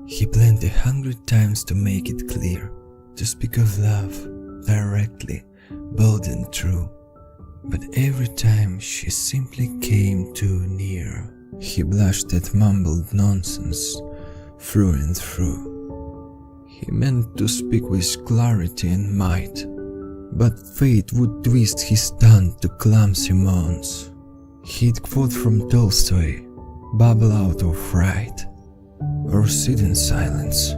He planned 100 times to make it clear, to speak of love, directly, bold and true. But every time she simply came too near. He blushed at mumbled nonsense, through and through. He meant to speak with clarity and might, but fate would twist his tongue to clumsy moans. He'd quote from Tolstoy, babble out of fright, or sit in silence,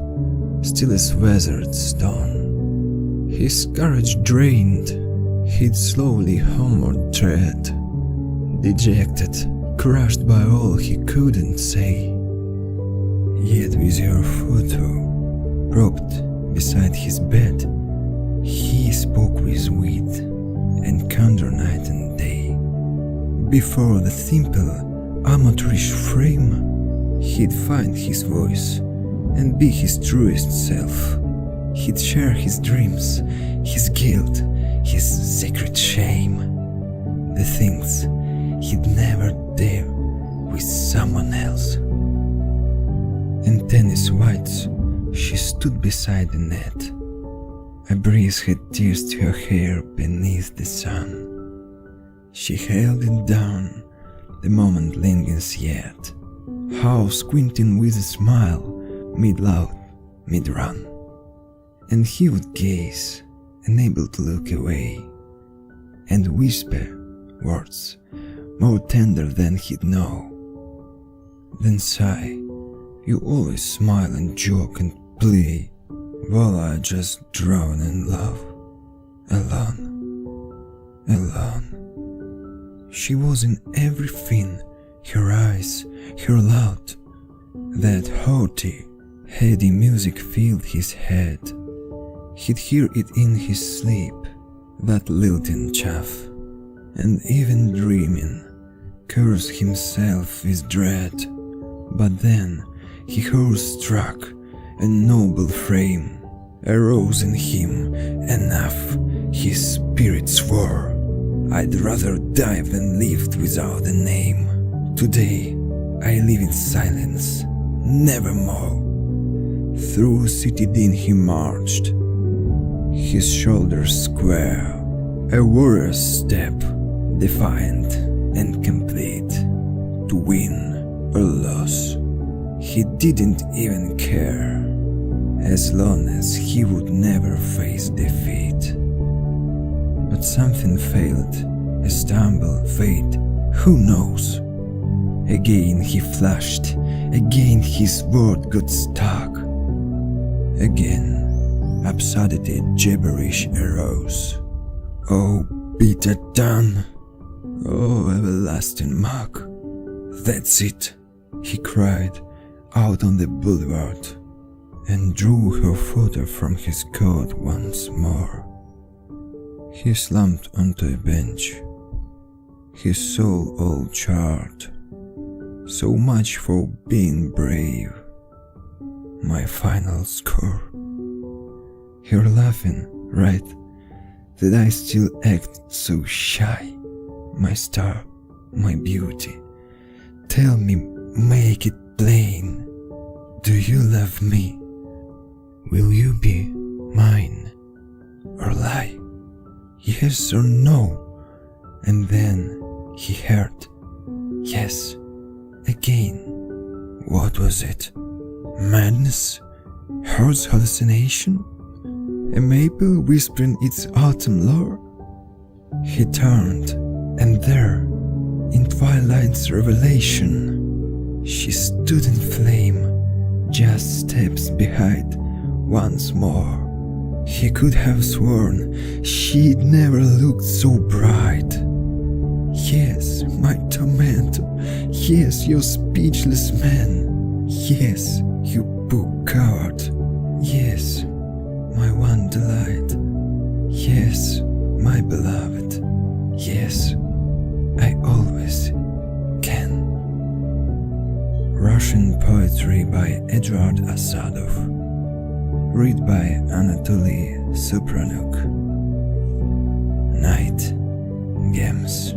still as weathered stone. His courage drained, he'd slowly homeward tread, dejected, crushed by all he couldn't say. Yet with your photo propped beside his bed, he spoke with wit and candor night and day. Before the simple, amateurish frame, he'd find his voice and be his truest self. He'd share his dreams, his guilt, his secret shame, the things he'd never dare with someone else. In tennis whites, she stood beside the net. A breeze had teared her hair beneath the sun. She held it down, the moment lingers yet, how squinting with a smile, mid-laugh, mid-run. And he would gaze, unable to look away, and whisper words more tender than he'd know. Then sigh, you always smile and joke and play, while I just drown in love, alone, alone. She was in everything, her eyes, her loud. That haughty, heady music filled his head. He'd hear it in his sleep, that lilting chaff, and even dreaming, curse himself with dread. But then he horse-struck, a noble frame arose in him, enough, his spirit swore. I'd rather die than live without a name. Today I live in silence, nevermore. Through city din he marched, his shoulders square, a warrior's step, defiant and complete. To win or lose, he didn't even care, as long as he would never face defeat. But something failed, a stumble, fate, who knows? Again he flushed, again his word got stuck. Again, absurdity gibberish arose. Oh, bitter tongue! Oh, everlasting mock! That's it, he cried, out on the boulevard, and drew her photo from his coat once more. He slumped onto a bench, his soul all charred. So much for being brave. My final score. You're laughing, right? That I still act so shy. My star, my beauty. Tell me, make it plain. Do you love me? Will you be mine? Or lie? Yes or no? And then he heard, yes, again. What was it? Madness? Heart's hallucination? A maple whispering its autumn lore? He turned, and there, in twilight's revelation, she stood in flame, just steps behind once more. He could have sworn she'd never looked so bright. Yes, my tormentor. Yes, your speechless man. Yes, you poor coward. Yes, my one delight. Yes, my beloved. Yes, I always can. Russian poetry by Eduard Asadov. Read by Anatoly Supranuk. Night Games.